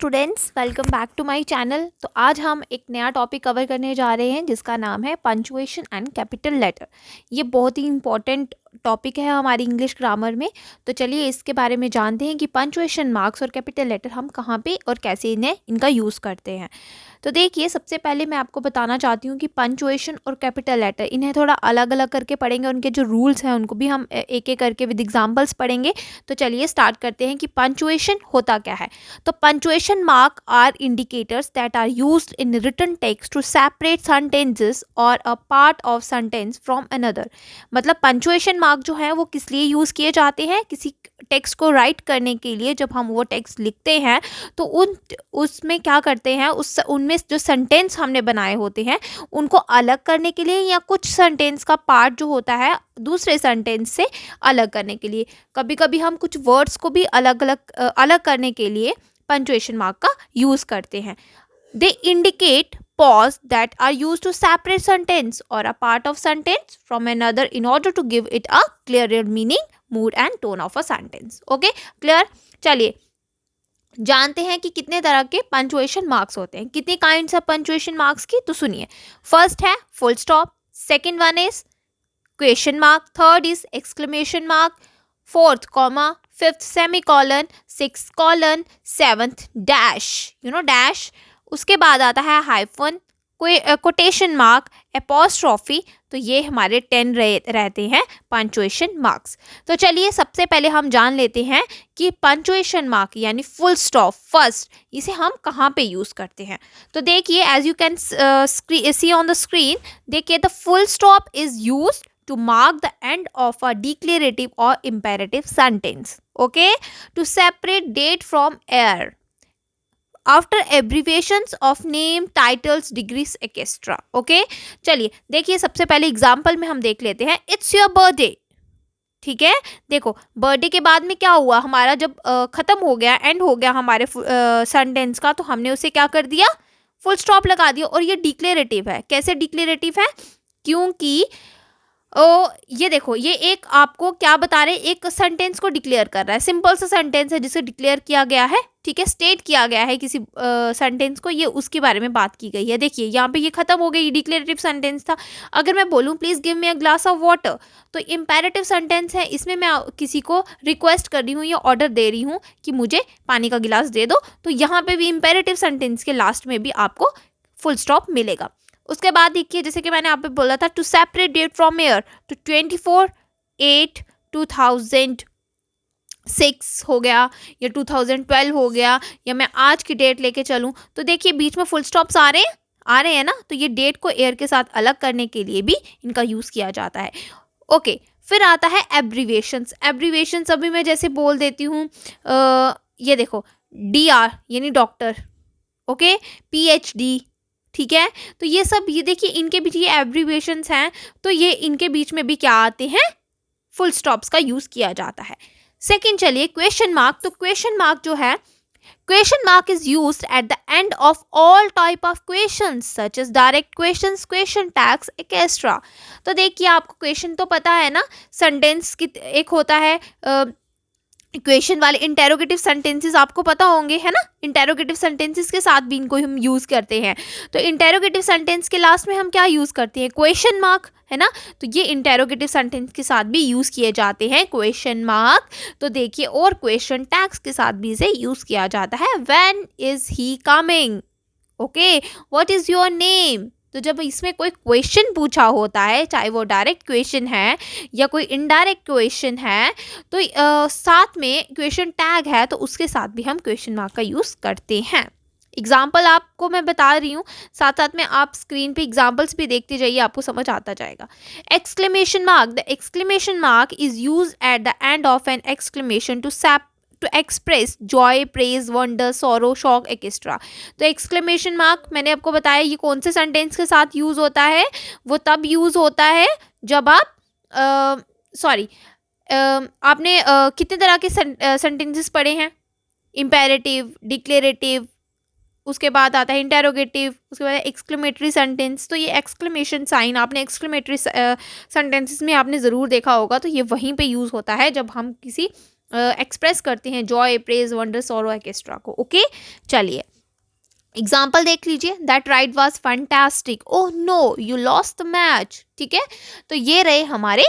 Students, welcome back to my channel. तो आज हम एक नया टॉपिक कवर करने जा रहे हैं जिसका नाम है पंचुएशन एंड कैपिटल लेटर। ये बहुत ही इंपॉर्टेंट टॉपिक है हमारी इंग्लिश ग्रामर में। तो चलिए इसके बारे में जानते हैं कि पंचुएशन मार्क्स और कैपिटल लेटर हम कहाँ पे और कैसे इनका यूज़ करते हैं। तो देखिए, सबसे पहले मैं आपको बताना चाहती हूँ कि पंचुएशन और कैपिटल लेटर इन्हें थोड़ा अलग अलग करके पढ़ेंगे, उनके जो रूल्स हैं उनको भी हम एक एक करके विद एग्जांपल्स पढ़ेंगे। तो चलिए स्टार्ट करते हैं कि पंचुएशन होता क्या है। तो punctuation mark are indicators that are used in written text to separate sentences और a part of sentence from another. मतलब पंचुएशन मार्क जो है वो किस लिए यूज़ किए जाते हैं? किसी टेक्स्ट को राइट करने के लिए। जब हम वो टेक्स्ट लिखते हैं तो उसमें क्या करते हैं, उनमें जो सेंटेंस हमने बनाए होते हैं उनको अलग करने के लिए, या कुछ सेंटेंस का पार्ट जो होता है दूसरे सेंटेंस से अलग करने के लिए। कभी कभी हम कुछ वर्ड्स को भी अलग करने के लिए पंचुएशन मार्क का यूज करते हैं। They indicate pause that are used to separate sentence or a part of sentence from another in order to give it a clearer meaning, mood and tone of a sentence. Okay, clear? चलिए जानते हैं कि कितने तरह के punctuation marks होते हैं, कितनी काइंड्स ऑफ पंचुएशन मार्क्स की। तो सुनिए, फर्स्ट है full stop, second one is question mark, third is exclamation mark, fourth comma, fifth semicolon, six colon, seventh dash, dash. उसके बाद आता है हाइफन, कोटेशन मार्क, एपोस्ट्रॉफी। तो ये हमारे 10 रहते हैं पंचुएशन मार्क्स। तो चलिए सबसे पहले हम जान लेते हैं कि पंचुएशन मार्क यानी फुल स्टॉप, फर्स्ट, इसे हम कहाँ पे यूज़ करते हैं। तो देखिए, as you can see on the screen, देखिए the full stop is used to mark the end of a declarative or imperative sentence, okay, to separate date from error after abbreviations of name, titles, degrees, etc. okay? चलिए देखिए, सबसे पहले example में हम देख लेते हैं। इट्स योर बर्थडे, ठीक है। देखो, बर्थडे के बाद में क्या हुआ, हमारा जब खत्म हो गया, एंड हो गया हमारे सेंटेंस का, तो हमने उसे क्या कर दिया, फुल स्टॉप लगा दिया। और ये डिक्लेरेटिव है। कैसे डिक्लेरेटिव है? क्योंकि ये देखो, ये एक आपको क्या बता रहे हैं, एक सेंटेंस को डिक्लेयर कर रहा है। सिंपल सा सेंटेंस है जिसे डिक्लेयर किया गया है, ठीक है, स्टेट किया गया है किसी सेंटेंस को, ये उसके बारे में बात की गई है। देखिए यहाँ पे ये खत्म हो गई, डिक्लेरेटिव सेंटेंस था। अगर मैं बोलूँ please give me a glass of water, तो इम्पेरेटिव सेंटेंस है, इसमें मैं किसी को रिक्वेस्ट कर रही हूँ या ऑर्डर दे रही हूँ कि मुझे पानी का गिलास दे दो। तो यहाँ पे भी इम्पेरेटिव सेंटेंस के लास्ट में भी आपको फुल स्टॉप मिलेगा। उसके बाद देखिए, जैसे कि मैंने आप पे बोला था, to separate date from year, तो 24/8/2006 हो गया, या 2012 हो गया, या मैं आज की डेट लेके चलूँ, तो देखिए बीच में फुल स्टॉप्स आ रहे हैं ना। तो ये डेट को ईयर के साथ अलग करने के लिए भी इनका यूज़ किया जाता है। ओके, फिर आता है एब्रीवेशंस। एब्रीवेशंस अभी मैं जैसे बोल देती हूँ, ये देखो, DR यानी डॉक्टर, ओके, PhD, ठीक है। तो ये सब, ये देखिए इनके बीच ये एब्रीवेशंस हैं, तो ये इनके बीच में भी क्या आते हैं, फुल स्टॉप्स का यूज किया जाता है। सेकंड चलिए क्वेश्चन मार्क। तो क्वेश्चन मार्क जो है, question mark is used at the end of all type of questions such as direct questions, question tags, etcetera. तो देखिए, आपको क्वेश्चन तो पता है ना, सेंटेंस की एक होता है क्वेश्चन वाले, इंटेरोगेटिव सेंटेंसेस आपको पता होंगे, है ना। इंटेरोगेटिव सेंटेंसेस के साथ भी इनको हम यूज़ करते हैं। तो इंटेरोगेटिव सेंटेंस के लास्ट में हम क्या यूज़ करते हैं, क्वेश्चन मार्क, है ना। तो ये इंटेरोगेटिव सेंटेंस के साथ भी यूज़ किए जाते हैं क्वेश्चन मार्क। तो देखिए, और क्वेश्चन टैग्स के साथ भी इसे यूज़ किया जाता है। When is he coming, okay, what is your name. तो जब इसमें कोई क्वेश्चन पूछा होता है, चाहे वो डायरेक्ट क्वेश्चन है या कोई इनडायरेक्ट क्वेश्चन है, तो साथ में क्वेश्चन टैग है, तो उसके साथ भी हम क्वेश्चन मार्क का यूज़ करते हैं। एग्जाम्पल आपको मैं बता रही हूँ, साथ साथ में आप स्क्रीन पे एग्जाम्पल्स भी देखते जाइए, आपको समझ आता जाएगा। Exclamation mark, the exclamation mark is use at the end of an exclamation to express joy, praise, wonder, sorrow, shock, etcetera. तो एक्सक्लेमेशन मार्क मैंने आपको बताया, ये कौन से सेंटेंस के साथ यूज़ होता है, वो तब यूज़ होता है जब आप आपने कितने तरह के सेंटेंसेस पढ़े हैं, इम्पेरेटिव, डिक्लेरेटिव, उसके बाद आता है इंटेरोगेटिव, उसके बाद एक्सक्लेमेटरी सेंटेंस। तो ये एक्सक्लेमेशन साइन आपने एक्सक्लेमेटरी सेंटेंसेस में आपने ज़रूर देखा होगा। तो ये वहीं पे यूज़ होता है जब हम किसी एक्सप्रेस करते हैं joy, praise, wonder, sorrow, extra को। ओके, चलिए एग्जाम्पल देख लीजिए। That ride was fantastic, oh no you lost the match. ठीक है, तो ये रहे हमारे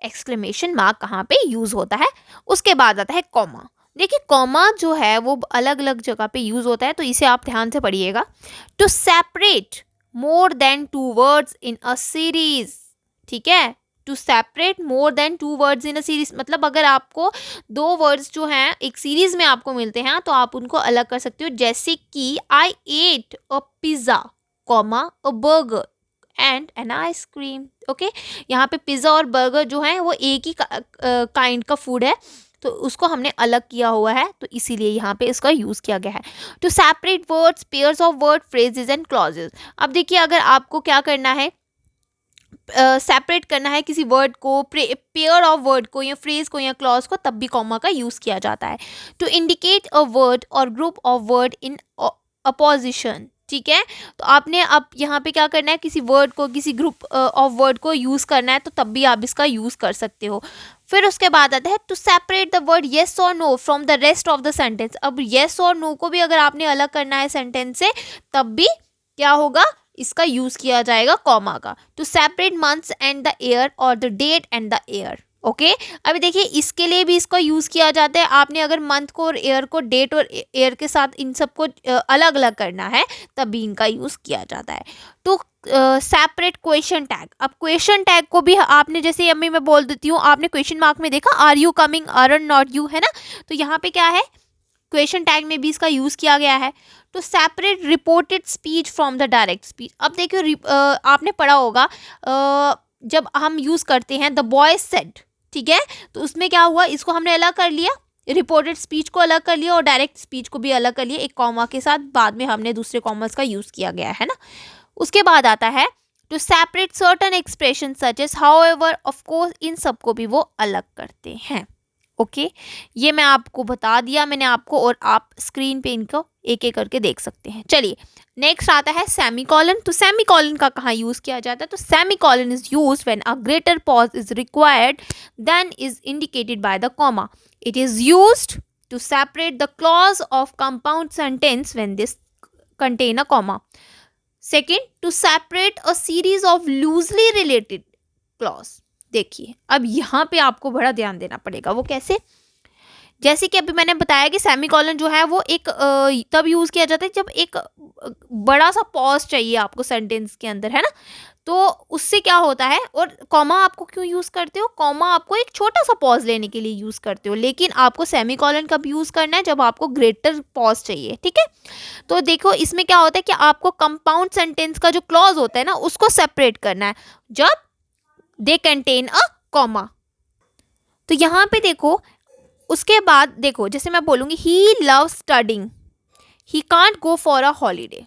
एक्सक्लेमेशन मार्क कहाँ पे यूज होता है। उसके बाद आता है कॉमा। देखिए कॉमा जो है वो अलग अलग जगह पे यूज होता है, तो इसे आप ध्यान से पढ़िएगा। To separate more than two words in a series. ठीक है, to separate more than two words in a series, मतलब अगर आपको दो वर्ड्स जो हैं एक सीरीज में आपको मिलते हैं तो आप उनको अलग कर सकते हो। जैसे कि I ate a pizza comma a burger and an ice cream. Okay, यहाँ पे पिज्ज़ा और बर्गर जो है वो एक ही काइंड का फूड है, तो उसको हमने अलग किया हुआ है, तो इसीलिए यहाँ पे इसका यूज़ किया गया है। To separate words, pairs of word, phrases and clauses. अब देखिए अगर आपको क्या करना है, सेपरेट करना है किसी वर्ड को, पेयर ऑफ वर्ड को या फ्रेज को या क्लॉज को, तब भी कॉमा का यूज़ किया जाता है। टू इंडिकेट अ वर्ड और group of word in opposition. ठीक है, तो आपने अब यहाँ पे क्या करना है, किसी वर्ड को, किसी ग्रुप ऑफ वर्ड को यूज़ करना है, तो तब भी आप इसका यूज़ कर सकते हो। फिर उसके बाद आता है to separate the word yes और no from the rest of the sentence. अब येस और नो को भी अगर आपने अलग करना है सेंटेंस से, तब भी क्या होगा, इसका यूज किया जाएगा कॉमा का। To separate months and the year और the date and the year. Okay, अभी देखिए इसके लिए भी इसका यूज किया जाता है। आपने अगर मंथ को और ईयर को, डेट और ईयर के साथ इन सबको अलग अलग करना है, तभी इनका यूज किया जाता है। तो सेपरेट क्वेश्चन टैग। अब क्वेश्चन टैग को भी आपने, जैसे अम्मी मैं बोल देती हूँ, आपने क्वेश्चन मार्क में देखा are you coming, are not you, है ना, तो यहाँ पे क्या है, क्वेश्चन टैग में भी इसका यूज किया गया है। तो separate reported speech from the direct speech. अब देखिए आपने पढ़ा होगा जब हम यूज करते हैं द बॉय सेड, ठीक है, तो उसमें क्या हुआ, इसको हमने अलग कर लिया, रिपोर्टेड स्पीच को अलग कर लिया और डायरेक्ट स्पीच को भी अलग कर लिया एक कॉमा के साथ, बाद में हमने दूसरे कॉमर्स का यूज किया गया है ना। उसके बाद आता है to separate certain expression such as however, of course, इन सबको भी वो अलग करते हैं। ओके, ये मैं आपको बता दिया मैंने आपको, और आप स्क्रीन पे इनको एक एक करके देख सकते हैं। चलिए नेक्स्ट आता है सेमीकॉलन। तो सेमीकॉलन का कहाँ यूज किया जाता है, तो semicolon is used when a greater pause is required than is indicated by the comma. It is used to separate the clause of compound sentence when this contain a comma. Second, to separate a series of loosely related clause. देखिए अब यहाँ पे आपको बड़ा ध्यान देना पड़ेगा। वो कैसे, जैसे कि अभी मैंने बताया कि सेमीकॉलन जो है वो एक तब यूज किया जाता है जब एक बड़ा सा पॉज चाहिए आपको सेंटेंस के अंदर, है ना, तो उससे क्या होता है। और कॉमा आपको क्यों यूज करते हो, कॉमा आपको एक छोटा सा पॉज लेने के लिए यूज करते हो, लेकिन आपको सेमीकॉलन कब यूज करना है, जब आपको ग्रेटर पॉज चाहिए। ठीक है, तो देखो इसमें क्या होता है कि आपको कंपाउंड सेंटेंस का जो क्लॉज होता है ना, उसको सेपरेट करना है जब दे कंटेन अ कॉमा। तो यहाँ पे देखो, उसके बाद देखो, जैसे मैं बोलूँगी he love studying, he can't go for a holiday.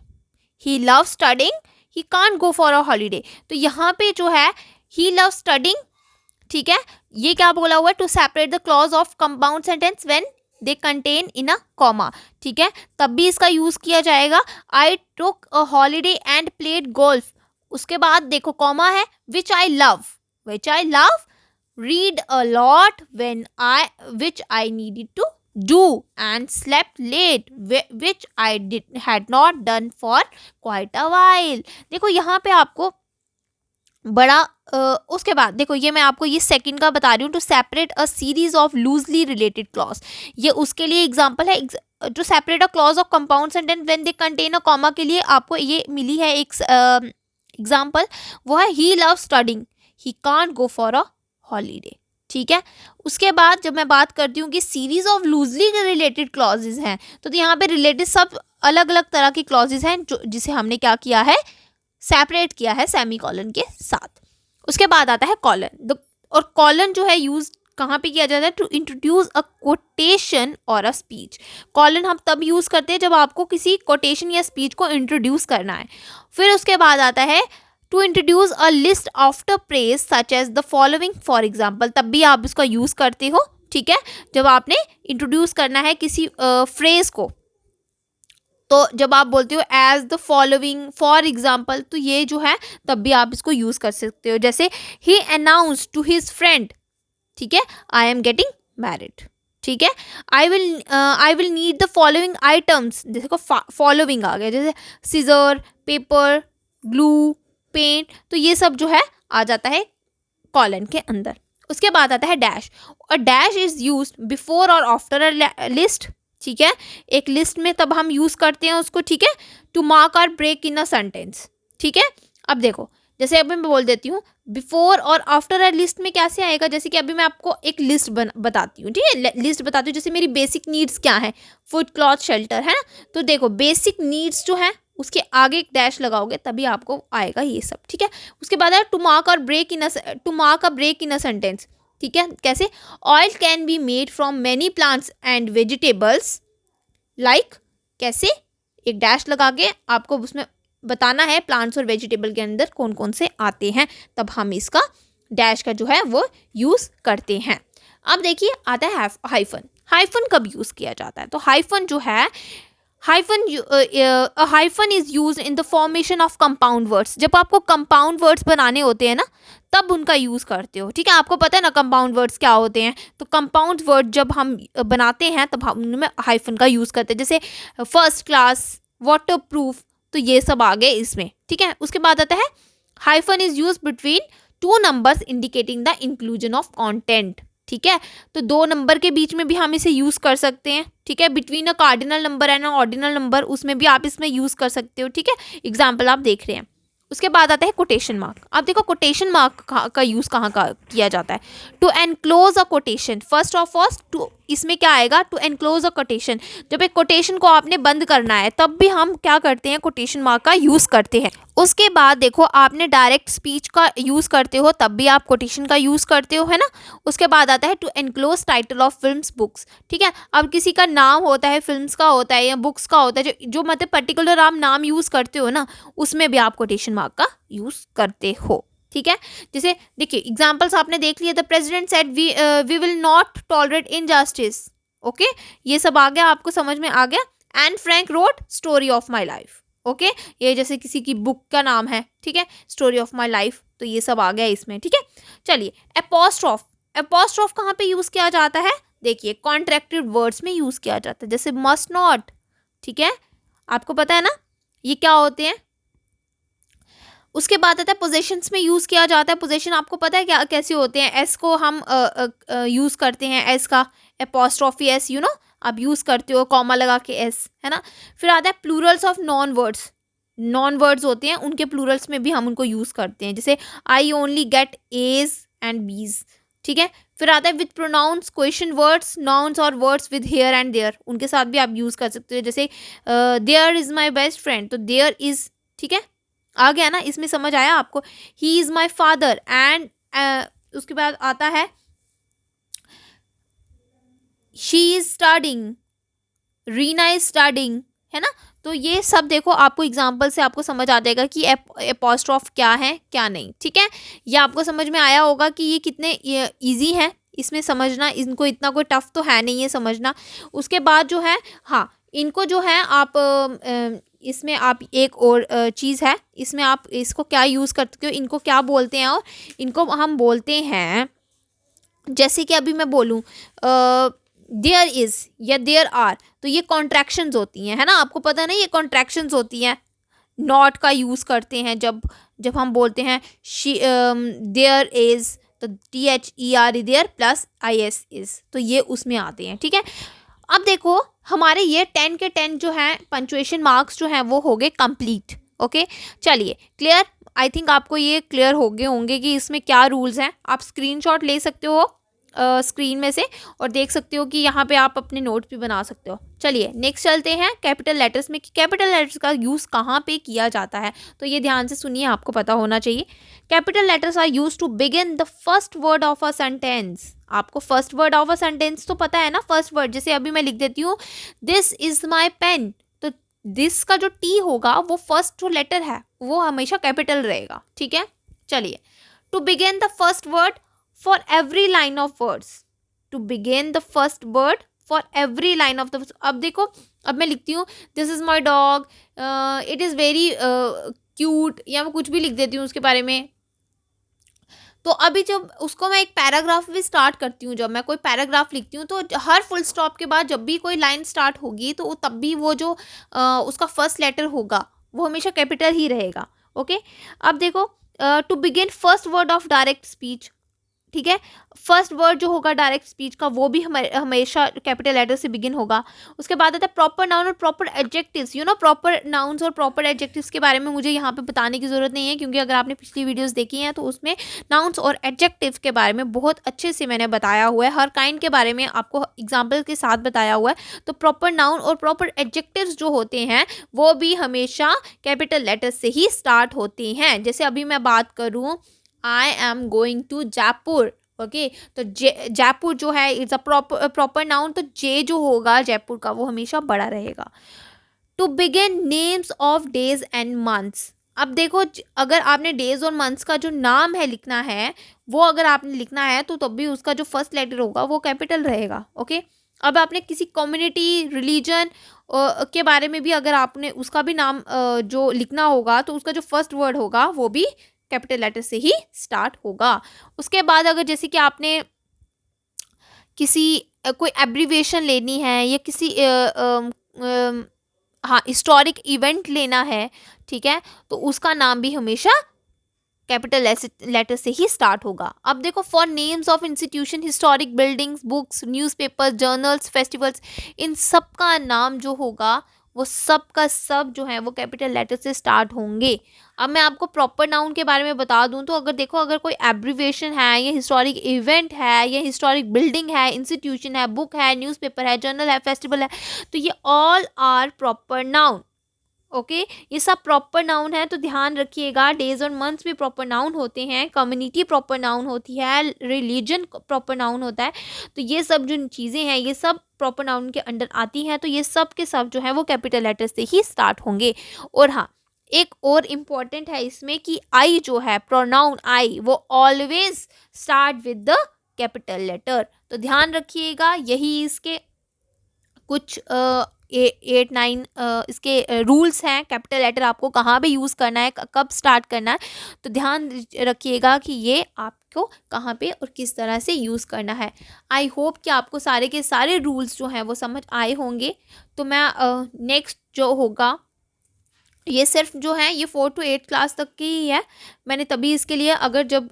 He love studying, he can't go for a holiday. तो यहाँ पे जो है ही लव स्टडिंग, ठीक है, ये क्या बोला हुआ है, to separate the clause of compound sentence when they contain in a comma. ठीक है, तब भी इसका यूज किया जाएगा। I took a holiday and played golf. उसके बाद देखो कॉमा है, which I love, which I love, read a lot which I needed to do, and slept late, which I had not done for quite a while। देखो यहाँ पे आपको बड़ा उसके बाद देखो, ये मैं आपको ये सेकंड का बता रही हूँ, to separate a series of loosely related clause. ये उसके लिए एग्जांपल है। To separate a clause of compound sentence when they contain a comma के लिए आपको ये मिली है एक एग्जांपल, वो है he love studying, he can't go for a holiday. ठीक है, उसके बाद जब मैं बात करती हूँ कि series of loosely related clauses हैं, तो यहाँ पे रिलेटेड सब अलग अलग तरह की क्लॉजेज हैं जो जिसे हमने क्या किया है, सेपरेट किया है सेमीकॉलन के साथ। उसके बाद आता है कॉलन। और कॉलन जो है यूज कहाँ पे किया जाता है, टू इंट्रोड्यूस अ कोटेशन और अ स्पीच। कॉलन हम तब यूज करते हैं जब आपको किसी कोटेशन या स्पीच को इंट्रोड्यूस करना है। फिर उसके बाद आता है to introduce a list after phrase such as the following, for example, तब भी आप इसका यूज करते हो। ठीक है, जब आपने इंट्रोड्यूस करना है किसी फ्रेज को, तो जब आप बोलते हो as the following, for example, तो ये जो है तब भी आप इसको यूज कर सकते हो। जैसे ही अनाउंस टू हिज फ्रेंड, ठीक है, आई एम गेटिंग मैरिड। ठीक है। I will need the following items, देखो फॉलोइंग आ गया, जैसे सीजर, पेपर, ग्लू, पेंट, तो ये सब जो है आ जाता है कॉलन के अंदर। उसके बाद आता है डैश, और डैश इज यूज बिफोर और आफ्टर अ लिस्ट, ठीक है। एक लिस्ट में तब हम यूज करते हैं उसको, ठीक है, टू मार्क और ब्रेक इन अ सेंटेंस, ठीक है। अब देखो, जैसे अभी मैं बोल देती हूँ बिफोर और आफ्टर अ लिस्ट में कैसे आएगा, जैसे कि अभी मैं आपको एक लिस्ट बताती हूँ, ठीक है, लिस्ट बताती हूँ, जैसे मेरी बेसिक नीड्स क्या है, फूड, क्लॉथ, शेल्टर, है ना। तो देखो बेसिक नीड्स जो है उसके आगे एक डैश लगाओगे तभी आपको आएगा ये सब, ठीक है। उसके बाद है टू मार्क और break in to mark a break in a sentence, ठीक है। कैसे, oil can be made from many plants and vegetables like, कैसे, एक डैश लगा के आपको उसमें बताना है प्लांट्स और वेजिटेबल के अंदर कौन कौन से आते हैं, तब हम इसका डैश का जो है वो यूज़ करते हैं। अब देखिए आता है हाइफन। हाइफन कब यूज़ किया जाता है, तो हाइफन जो है, hyphen is use in the formation of compound words, जब आपको कंपाउंड वर्ड्स बनाने होते हैं ना तब उनका यूज़ करते हो, ठीक है। आपको पता है ना कंपाउंड वर्ड्स क्या होते हैं, तो कंपाउंड वर्ड जब हम बनाते हैं तब हम उनमें हाइफन का यूज़ करते हैं, जैसे फर्स्ट क्लास, वाटर प्रूफ, तो ये सब आ गए इसमें, ठीक है। उसके बाद आता है hyphen is use between two numbers indicating the inclusion of content, ठीक है। तो दो नंबर के बीच में भी हम इसे यूज़ कर सकते हैं, ठीक है। Between a cardinal number and a ordinal number, उसमें भी आप इसमें यूज़ कर सकते हो, ठीक है। एग्जाम्पल आप देख रहे हैं। उसके बाद आता है कोटेशन मार्क। अब देखो कोटेशन मार्क का यूज़ कहाँ का किया जाता है, to enclose a quotation, first of all to, इसमें क्या आएगा, टू एनक्लोज अ कोटेशन, जब एक कोटेशन को आपने बंद करना है तब भी हम क्या करते हैं, कोटेशन मार्क का यूज़ करते हैं। उसके बाद देखो आपने डायरेक्ट स्पीच का यूज़ करते हो तब भी आप कोटेशन का यूज़ करते हो, है ना। उसके बाद आता है to enclose title of films, books, ठीक है। अब किसी का नाम होता है, फिल्म्स का होता है या बुक्स का होता है, जो मतलब पर्टिकुलर आप नाम यूज़ करते हो ना, उसमें भी आप कोटेशन मार्क का यूज़ करते हो, ठीक है। जैसे देखिए एग्जाम्पल्स आपने देख लिया, the president said we will not tolerate injustice, okay, ये सब आ गया, आपको समझ में आ गया। And Frank wrote story of my life, okay, ये जैसे किसी की बुक का नाम है, ठीक है, स्टोरी ऑफ माई लाइफ, तो ये सब आ गया इसमें, ठीक है। चलिए एपोस्ट्रोफ, एपोस्ट्रोफ कहाँ पे यूज़ किया जाता है, देखिए कॉन्ट्रैक्टेड वर्ड्स में यूज़ किया जाता है, जैसे मस्ट नॉट, ठीक है, आपको पता है ना ये क्या होते हैं। उसके बाद आता है पोजेशंस में यूज़ किया जाता है, पोजेशन आपको पता है क्या कैसे होते हैं, एस को हम यूज़ करते हैं, एस का एपोस्ट्रोफी एस, यू नो, आप यूज़ करते हो कॉमा लगा के एस, है ना। फिर आता है Plurals of non words, non words होते हैं उनके प्लूरल्स में भी हम उनको यूज़ करते हैं, जैसे I only get A's and B's, ठीक है। फिर आता है with pronouns question words, nouns और words with here and there, उनके साथ भी आप यूज़ कर सकते हो, जैसे there is my best friend, तो देयर इज़, ठीक है, आ गया ना, इसमें समझ आया आपको। He is my father and, उसके बाद आता है she is studying, Reena is studying, है ना। तो ये सब देखो आपको एग्जाम्पल से आपको समझ आ जाएगा कि एपोस्ट्रोफ क्या है क्या नहीं, ठीक है। ये आपको समझ में आया होगा कि ये कितने इजी है इसमें समझना, इनको इतना कोई टफ तो है नहीं है समझना। उसके बाद जो है, हाँ, इनको जो है आप इसमें आप एक और चीज़ है, इसमें आप इसको क्या यूज़ करते हो, इनको क्या बोलते हैं, और इनको हम बोलते हैं, जैसे कि अभी मैं बोलूँ देयर इज़ या देयर आर, तो ये कॉन्ट्रैक्शंस होती हैं, है ना, आपको पता है ना ये कॉन्ट्रैक्शंस होती हैं। नॉट का यूज़ करते हैं जब हम बोलते हैं शी देयर इज़, तो THER there plus IS is, तो ये उसमें आते हैं, ठीक है। अब देखो हमारे ये 10 के 10 जो हैं पंचुएशन मार्क्स जो हैं वो हो गए कंप्लीट, ओके। चलिए क्लियर, आई थिंक आपको ये क्लियर हो गए होंगे कि इसमें क्या रूल्स हैं। आप स्क्रीनशॉट ले सकते हो स्क्रीन में से और देख सकते हो कि यहाँ पे आप अपने नोट भी बना सकते हो। चलिए नेक्स्ट चलते हैं कैपिटल लेटर्स में कि कैपिटल लेटर्स का यूज़ कहाँ पे किया जाता है, तो ये ध्यान से सुनिए, आपको पता होना चाहिए। Capital letters are use to begin the first word of a sentence. आपको first word of a sentence तो पता है ना, फर्स्ट वर्ड, जैसे अभी मैं लिख देती हूँ दिस इज माई पेन, तो दिस का जो टी होगा वो फर्स्ट जो लेटर है वो हमेशा कैपिटल रहेगा, ठीक है। चलिए to begin the first word for every line of words, to begin the first word for every line of the, अब देखो अब मैं लिखती हूँ this is my dog, it is very cute, या मैं कुछ भी लिख देती हूँ उसके बारे में, तो अभी जब उसको मैं एक पैराग्राफ भी स्टार्ट करती हूँ, जब मैं कोई पैराग्राफ लिखती हूँ तो हर फुल स्टॉप के बाद जब भी कोई लाइन स्टार्ट होगी तो तब भी वो जो उसका फर्स्ट लेटर होगा वो हमेशा कैपिटल ही रहेगा। ओके, अब देखो, to begin first word of direct speech, ठीक है, फर्स्ट वर्ड जो होगा डायरेक्ट स्पीच का वो भी हमेशा कैपिटल लेटर से बिगिन होगा। उसके बाद आता है प्रॉपर नाउन और प्रॉपर एडजेक्टिव्स। प्रॉपर नाउन्स और प्रॉपर एडजेक्टिव्स के बारे में मुझे यहाँ पे बताने की ज़रूरत नहीं है, क्योंकि अगर आपने पिछली वीडियोस देखी हैं तो उसमें नाउन्स और एडजेक्टिव्स के बारे में बहुत अच्छे से मैंने बताया हुआ है, हर काइंड के बारे में आपको एग्जाम्पल के साथ बताया हुआ है। तो प्रॉपर नाउन और प्रॉपर एडजेक्टिव्स जो होते हैं वो भी हमेशा कैपिटल लेटर से ही स्टार्ट होते हैं। जैसे अभी मैं बात करूँ, I am going to Jaipur. Okay, तो जयपुर जो है इट्स अ प्रॉपर नाउन, तो जे जो होगा जयपुर का वो हमेशा बड़ा रहेगा। To begin names of days and months, अब देखो अगर आपने डेज और मंथ्स का जो नाम है लिखना है वो अगर आपने लिखना है तो तब भी उसका जो फर्स्ट लेटर होगा वो कैपिटल रहेगा। ओके, अब आपने किसी कम्युनिटी रिलीजन के बारे में भी अगर आपने उसका भी नाम जो लिखना होगा तो उसका जो फर्स्ट वर्ड होगा वो भी कैपिटल लेटर से ही स्टार्ट होगा। उसके बाद अगर जैसे कि आपने किसी कोई एब्रीविएशन लेनी है या किसी हाँ हिस्टोरिक इवेंट लेना है, ठीक है, तो उसका नाम भी हमेशा कैपिटल लेटर से ही स्टार्ट होगा। अब देखो, for names of institution, historic buildings, books, newspapers, journals, festivals, इन सब का नाम जो होगा वो सब का सब जो है वो कैपिटल लेटर से स्टार्ट होंगे। अब मैं आपको प्रॉपर नाउन के बारे में बता दूं तो अगर देखो, अगर कोई एब्रीविएशन है या हिस्टोरिक इवेंट है या हिस्टोरिक बिल्डिंग है, इंस्टीट्यूशन है, बुक है, न्यूज़पेपर है, जर्नल है, फेस्टिवल है, तो ये all are proper noun. Okay, ये सब प्रॉपर नाउन है, तो ध्यान रखिएगा। डेज और मंथ्स भी प्रॉपर नाउन होते हैं, कम्युनिटी प्रॉपर नाउन होती है, रिलीजन प्रॉपर नाउन होता है। तो ये सब जो चीज़ें हैं ये सब प्रॉपर नाउन के अंडर आती हैं, तो ये सब के सब जो है वो कैपिटल लेटर से ही स्टार्ट होंगे। और हाँ, एक और इम्पॉर्टेंट है इसमें कि आई जो है, प्रोनाउन आई, वो always start with the capital letter. तो ध्यान रखिएगा, यही इसके कुछ 8-9 इसके रूल्स हैं। कैपिटल लेटर आपको कहाँ पे यूज़ करना है, कब स्टार्ट करना है, तो ध्यान रखिएगा कि ये आपको कहाँ पे और किस तरह से यूज़ करना है। आई होप कि आपको सारे के सारे रूल्स जो हैं वो समझ आए होंगे। तो मैं नेक्स्ट जो होगा, ये सिर्फ जो है ये 4 to 8 क्लास तक की ही है। मैंने तभी इसके लिए अगर जब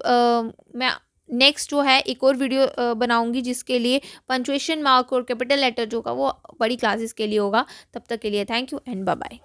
मैं नेक्स्ट जो है एक और वीडियो बनाऊंगी जिसके लिए पंचुएशन मार्क और कैपिटल लेटर जो का वो बड़ी क्लासेस के लिए होगा। तब तक के लिए thank you and bye bye.